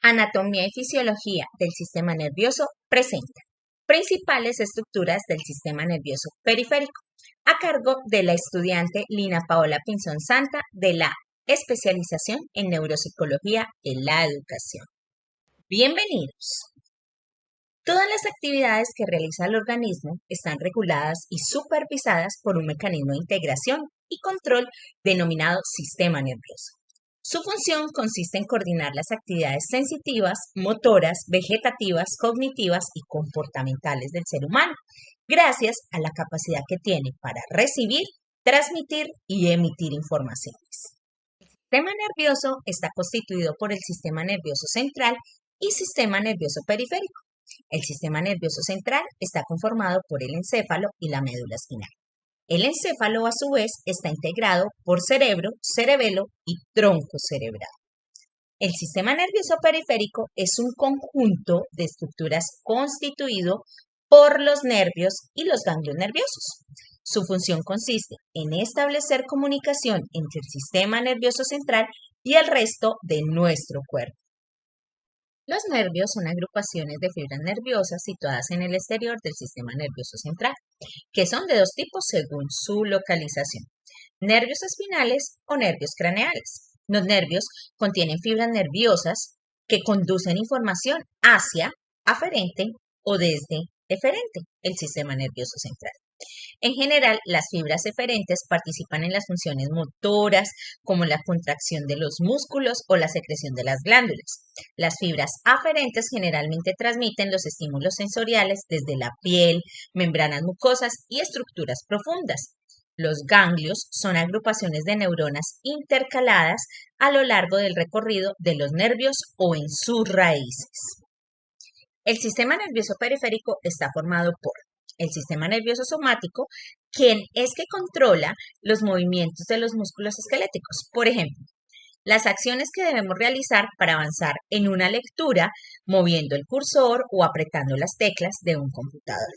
Anatomía y fisiología del sistema nervioso presenta principales estructuras del sistema nervioso periférico, a cargo de la estudiante Lina Paola Pinzón Santa de la especialización en neuropsicología de la educación. Bienvenidos. Todas las actividades que realiza el organismo están reguladas y supervisadas por un mecanismo de integración y control denominado sistema nervioso. Su función consiste en coordinar las actividades sensitivas, motoras, vegetativas, cognitivas y comportamentales del ser humano, gracias a la capacidad que tiene para recibir, transmitir y emitir informaciones. El sistema nervioso está constituido por el sistema nervioso central y sistema nervioso periférico. El sistema nervioso central está conformado por el encéfalo y la médula espinal. El encéfalo, a su vez, está integrado por cerebro, cerebelo y tronco cerebral. El sistema nervioso periférico es un conjunto de estructuras constituido por los nervios y los ganglios nerviosos. Su función consiste en establecer comunicación entre el sistema nervioso central y el resto de nuestro cuerpo. Los nervios son agrupaciones de fibras nerviosas situadas en el exterior del sistema nervioso central, que son de dos tipos según su localización: nervios espinales o nervios craneales. Los nervios contienen fibras nerviosas que conducen información hacia aferente o desde eferente, el sistema nervioso central. En general, las fibras eferentes participan en las funciones motoras, como la contracción de los músculos o la secreción de las glándulas. Las fibras aferentes generalmente transmiten los estímulos sensoriales desde la piel, membranas mucosas y estructuras profundas. Los ganglios son agrupaciones de neuronas intercaladas a lo largo del recorrido de los nervios o en sus raíces. El sistema nervioso periférico está formado por el sistema nervioso somático, quien es que controla los movimientos de los músculos esqueléticos. Por ejemplo, las acciones que debemos realizar para avanzar en una lectura, moviendo el cursor o apretando las teclas de un computador.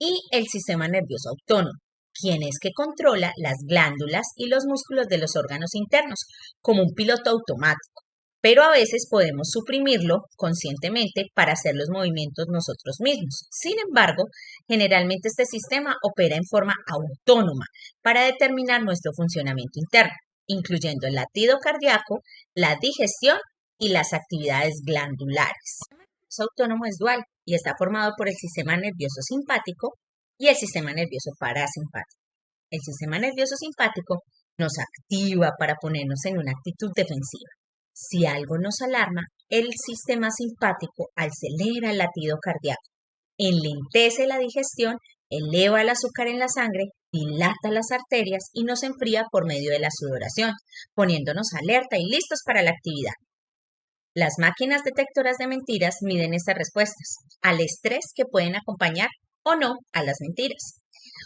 Y el sistema nervioso autónomo, quien es que controla las glándulas y los músculos de los órganos internos, como un piloto automático. Pero a veces podemos suprimirlo conscientemente para hacer los movimientos nosotros mismos. Sin embargo, generalmente este sistema opera en forma autónoma para determinar nuestro funcionamiento interno, incluyendo el latido cardíaco, la digestión y las actividades glandulares. El sistema nervioso autónomo es dual y está formado por el sistema nervioso simpático y el sistema nervioso parasimpático. El sistema nervioso simpático nos activa para ponernos en una actitud defensiva. Si algo nos alarma, el sistema simpático acelera el latido cardíaco, enlentece la digestión, eleva el azúcar en la sangre, dilata las arterias y nos enfría por medio de la sudoración, poniéndonos alerta y listos para la actividad. Las máquinas detectoras de mentiras miden estas respuestas al estrés que pueden acompañar o no a las mentiras.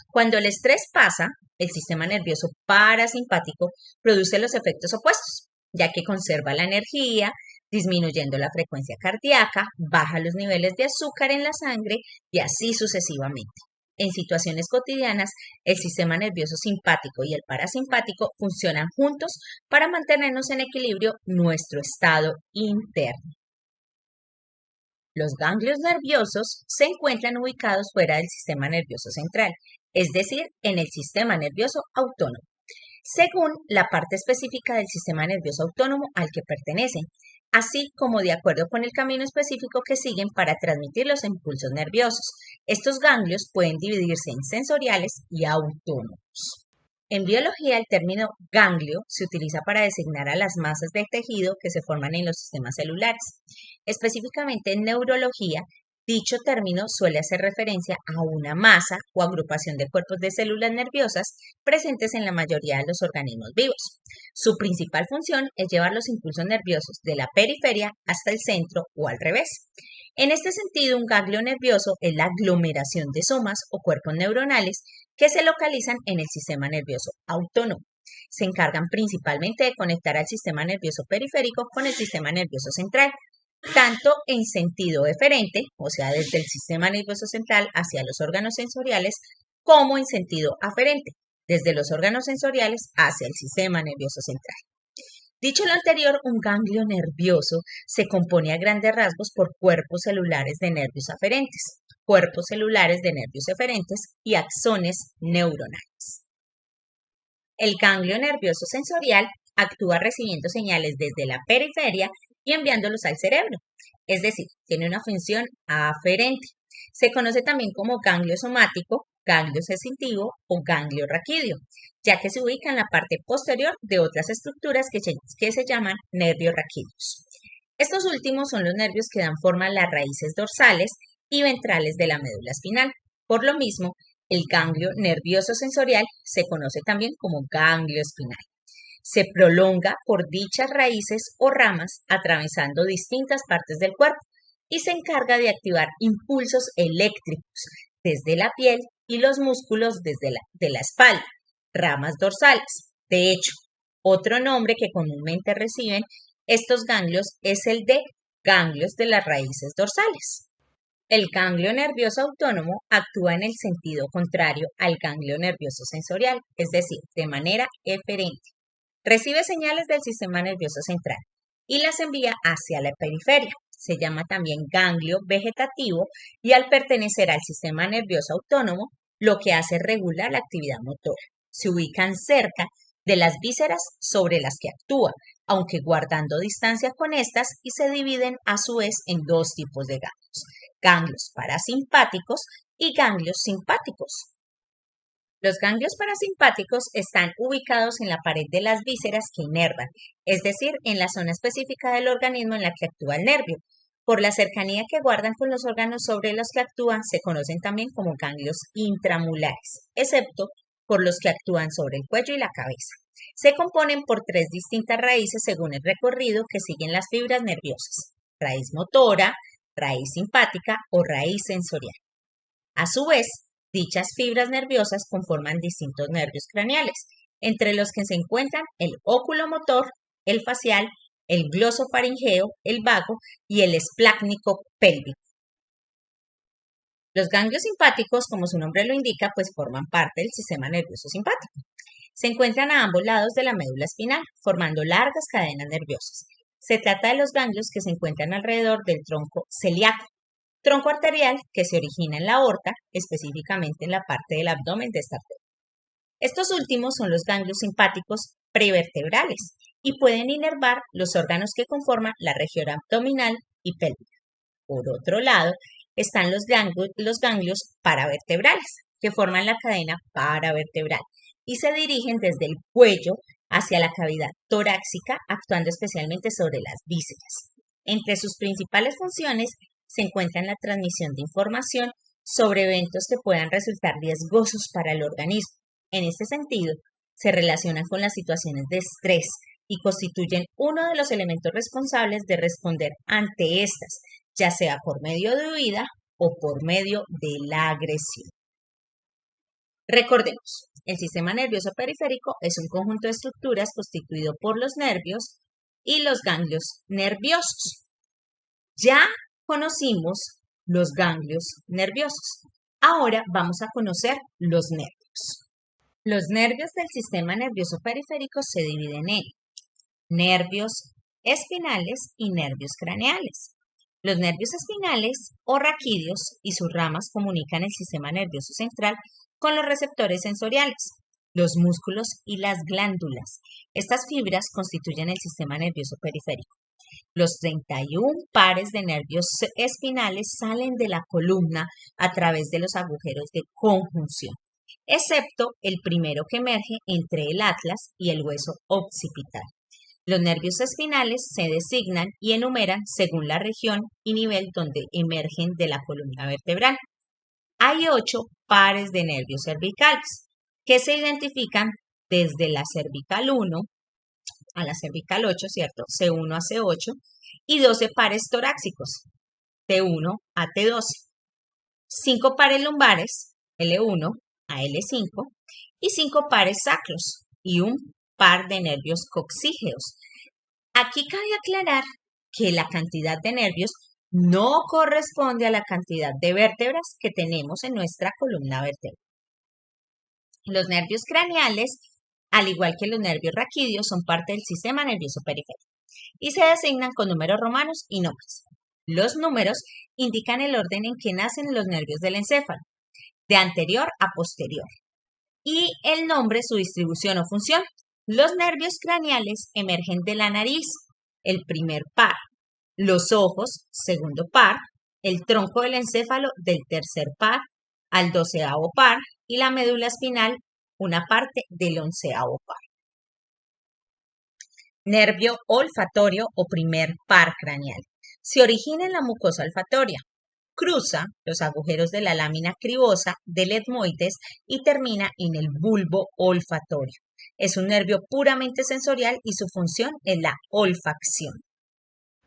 Cuando el estrés pasa, el sistema nervioso parasimpático produce los efectos opuestos, ya que conserva la energía, disminuyendo la frecuencia cardíaca, baja los niveles de azúcar en la sangre y así sucesivamente. En situaciones cotidianas, el sistema nervioso simpático y el parasimpático funcionan juntos para mantenernos en equilibrio nuestro estado interno. Los ganglios nerviosos se encuentran ubicados fuera del sistema nervioso central, es decir, en el sistema nervioso autónomo, según la parte específica del sistema nervioso autónomo al que pertenecen, así como de acuerdo con el camino específico que siguen para transmitir los impulsos nerviosos. Estos ganglios pueden dividirse en sensoriales y autónomos. En biología, el término ganglio se utiliza para designar a las masas del tejido que se forman en los sistemas celulares. Específicamente en neurología, dicho término suele hacer referencia a una masa o agrupación de cuerpos de células nerviosas presentes en la mayoría de los organismos vivos. Su principal función es llevar los impulsos nerviosos de la periferia hasta el centro o al revés. En este sentido, un ganglio nervioso es la aglomeración de somas o cuerpos neuronales que se localizan en el sistema nervioso autónomo. Se encargan principalmente de conectar al sistema nervioso periférico con el sistema nervioso central, tanto en sentido eferente, o sea, desde el sistema nervioso central hacia los órganos sensoriales, como en sentido aferente, desde los órganos sensoriales hacia el sistema nervioso central. Dicho lo anterior, un ganglio nervioso se compone a grandes rasgos por cuerpos celulares de nervios aferentes, cuerpos celulares de nervios eferentes y axones neuronales. El ganglio nervioso sensorial actúa recibiendo señales desde la periferia y enviándolos al cerebro, es decir, tiene una función aferente. Se conoce también como ganglio somático, ganglio sensitivo o ganglio raquídeo, ya que se ubica en la parte posterior de otras estructuras que se llaman nervios raquídeos. Estos últimos son los nervios que dan forma a las raíces dorsales y ventrales de la médula espinal. Por lo mismo, el ganglio nervioso sensorial se conoce también como ganglio espinal. Se prolonga por dichas raíces o ramas atravesando distintas partes del cuerpo y se encarga de activar impulsos eléctricos desde la piel y los músculos de la espalda, ramas dorsales. De hecho, otro nombre que comúnmente reciben estos ganglios es el de ganglios de las raíces dorsales. El ganglio nervioso autónomo actúa en el sentido contrario al ganglio nervioso sensorial, es decir, de manera eferente. Recibe señales del sistema nervioso central y las envía hacia la periferia. Se llama también ganglio vegetativo y al pertenecer al sistema nervioso autónomo, lo que hace es regular la actividad motora. Se ubican cerca de las vísceras sobre las que actúa, aunque guardando distancia con estas, y se dividen a su vez en dos tipos de ganglios parasimpáticos y ganglios simpáticos. Los ganglios parasimpáticos están ubicados en la pared de las vísceras que inervan, es decir, en la zona específica del organismo en la que actúa el nervio. Por la cercanía que guardan con los órganos sobre los que actúan, se conocen también como ganglios intramulares, excepto por los que actúan sobre el cuello y la cabeza. Se componen por tres distintas raíces según el recorrido que siguen las fibras nerviosas: raíz motora, raíz simpática o raíz sensorial. A su vez, dichas fibras nerviosas conforman distintos nervios craneales, entre los que se encuentran el oculomotor, el facial, el glosofaringeo, el vago y el esplácnico pélvico. Los ganglios simpáticos, como su nombre lo indica, pues forman parte del sistema nervioso simpático. Se encuentran a ambos lados de la médula espinal, formando largas cadenas nerviosas. Se trata de los ganglios que se encuentran alrededor del tronco celíaco, tronco arterial que se origina en la aorta, específicamente en la parte del abdomen de esta arteria. Estos últimos son los ganglios simpáticos prevertebrales y pueden inervar los órganos que conforman la región abdominal y pélvica. Por otro lado, están los ganglios paravertebrales, que forman la cadena paravertebral y se dirigen desde el cuello hacia la cavidad torácica, actuando especialmente sobre las vísceras. Entre sus principales funciones se encuentran la transmisión de información sobre eventos que puedan resultar riesgosos para el organismo. En este sentido, se relacionan con las situaciones de estrés y constituyen uno de los elementos responsables de responder ante estas, ya sea por medio de huida o por medio de la agresión. Recordemos, el sistema nervioso periférico es un conjunto de estructuras constituido por los nervios y los ganglios nerviosos. Ya conocimos los ganglios nerviosos. Ahora vamos a conocer los nervios. Los nervios del sistema nervioso periférico se dividen en nervios espinales y nervios craneales. Los nervios espinales o raquídeos y sus ramas comunican el sistema nervioso central con los receptores sensoriales, los músculos y las glándulas. Estas fibras constituyen el sistema nervioso periférico. Los 31 pares de nervios espinales salen de la columna a través de los agujeros de conjunción, excepto el primero que emerge entre el atlas y el hueso occipital. Los nervios espinales se designan y enumeran según la región y nivel donde emergen de la columna vertebral. Hay 8 pares de nervios cervicales que se identifican desde la cervical 1 a la cervical 8, ¿cierto? C1 a C8, y 12 pares torácicos, T1 a T12. 5 pares lumbares, L1 a L5, y 5 pares sacros, y un par de nervios coxígeos. Aquí cabe aclarar que la cantidad de nervios no corresponde a la cantidad de vértebras que tenemos en nuestra columna vertebral. Los nervios craneales Al igual que los nervios raquídeos, son parte del sistema nervioso periférico y se designan con números romanos y no más. Los números indican el orden en que nacen los nervios del encéfalo, de anterior a posterior, y el nombre su distribución o función. Los nervios craneales emergen de la nariz, el primer par, los ojos, segundo par, el tronco del encéfalo del tercer par al 12º par y la médula espinal, una parte del 11º par. Nervio olfatorio o primer par craneal. Se origina en la mucosa olfatoria, cruza los agujeros de la lámina cribosa del etmoides y termina en el bulbo olfatorio. Es un nervio puramente sensorial y su función es la olfacción.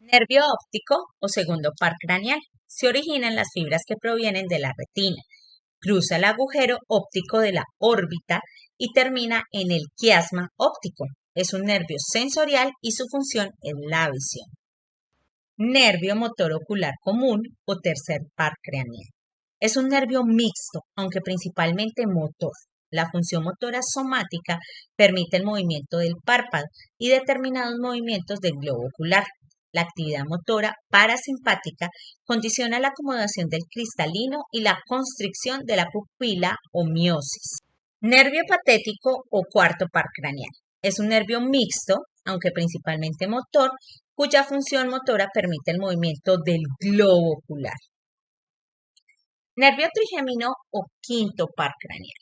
Nervio óptico o segundo par craneal. Se origina en las fibras que provienen de la retina. Cruza el agujero óptico de la órbita y termina en el quiasma óptico. Es un nervio sensorial y su función es la visión. Nervio motor ocular común o tercer par craneal. Es un nervio mixto, aunque principalmente motor. La función motora somática permite el movimiento del párpado y determinados movimientos del globo ocular. La actividad motora parasimpática condiciona la acomodación del cristalino y la constricción de la pupila o miosis. Nervio patético o cuarto par craneal. Es un nervio mixto, aunque principalmente motor, cuya función motora permite el movimiento del globo ocular. Nervio trigémino o quinto par craneal.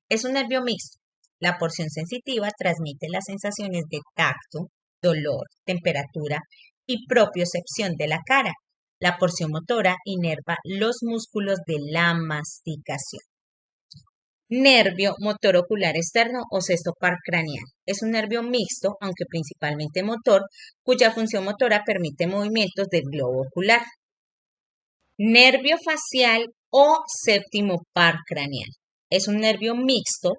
Es un nervio mixto. La porción sensitiva transmite las sensaciones de tacto, dolor, temperatura y propiocepción de la cara. La porción motora inerva los músculos de la masticación. Nervio motor ocular externo o sexto par craneal. Es un nervio mixto, aunque principalmente motor, cuya función motora permite movimientos del globo ocular. Nervio facial o séptimo par craneal. Es un nervio mixto.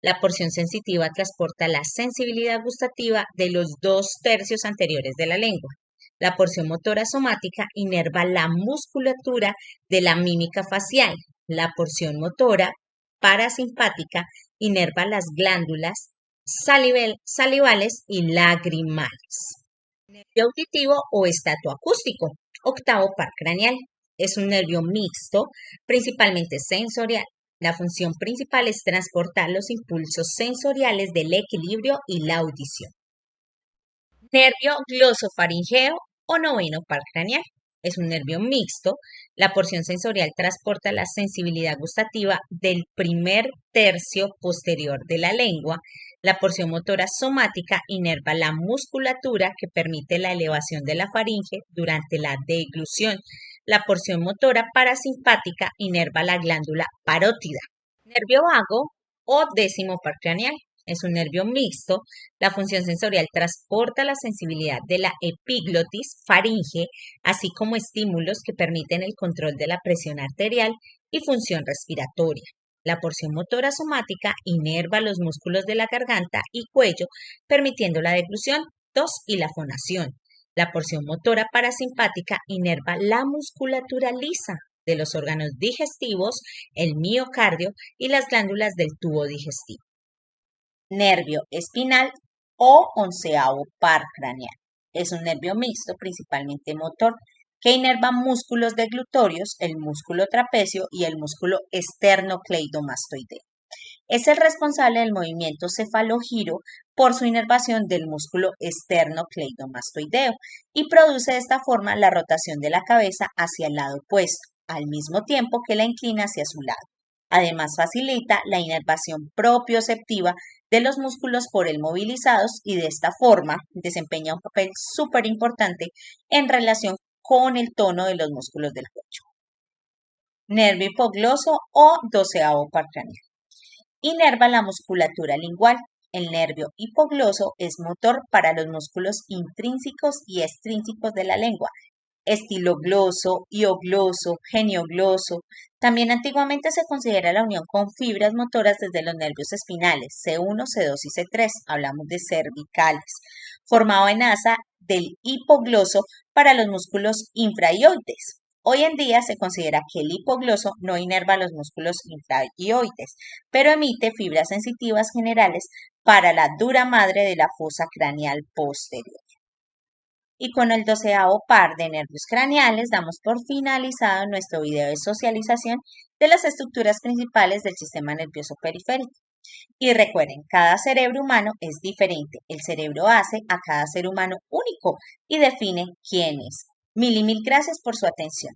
La porción sensitiva transporta la sensibilidad gustativa de los 2/3 anteriores de la lengua. La porción motora somática inerva la musculatura de la mímica facial. La porción motora parasimpática inerva las glándulas salivales y lagrimales. Nervio auditivo o estatoacústico, octavo par craneal. Es un nervio mixto, principalmente sensorial. La función principal es transportar los impulsos sensoriales del equilibrio y la audición. Nervio glosofaringeo o noveno par craneal. Es un nervio mixto. La porción sensorial transporta la sensibilidad gustativa del primer tercio posterior de la lengua. La porción motora somática inerva la musculatura que permite la elevación de la faringe durante la deglución. La porción motora parasimpática inerva la glándula parótida. Nervio vago o décimo par craneal. Es un nervio mixto. La función sensorial transporta la sensibilidad de la epiglotis, faringe, así como estímulos que permiten el control de la presión arterial y función respiratoria. La porción motora somática inerva los músculos de la garganta y cuello, permitiendo la deglución, tos y la fonación. La porción motora parasimpática inerva la musculatura lisa de los órganos digestivos, el miocardio y las glándulas del tubo digestivo. Nervio espinal o onceavo par craneal. Es un nervio mixto, principalmente motor, que inerva músculos deglutorios, el músculo trapecio y el músculo esternocleidomastoideo. Es el responsable del movimiento cefalogiro por su inervación del músculo esternocleidomastoideo y produce de esta forma la rotación de la cabeza hacia el lado opuesto, al mismo tiempo que la inclina hacia su lado. Además, facilita la inervación propioceptiva de los músculos por él movilizados y de esta forma desempeña un papel súper importante en relación con el tono de los músculos del cuello. Nervio hipogloso o doceavo par craneal. Inerva la musculatura lingual. El nervio hipogloso es motor para los músculos intrínsecos y extrínsecos de la lengua, estilogloso, hiogloso, geniogloso. También antiguamente se considera la unión con fibras motoras desde los nervios espinales, C1, C2 y C3, hablamos de cervicales, formado en asa del hipogloso para los músculos infrahioides. Hoy en día se considera que el hipogloso no inerva los músculos infrahioides, pero emite fibras sensitivas generales para la dura madre de la fosa craneal posterior. Y con el 12º par de nervios craneales damos por finalizado nuestro video de socialización de las estructuras principales del sistema nervioso periférico. Y recuerden, cada cerebro humano es diferente. El cerebro hace a cada ser humano único y define quién es. Mil y mil gracias por su atención.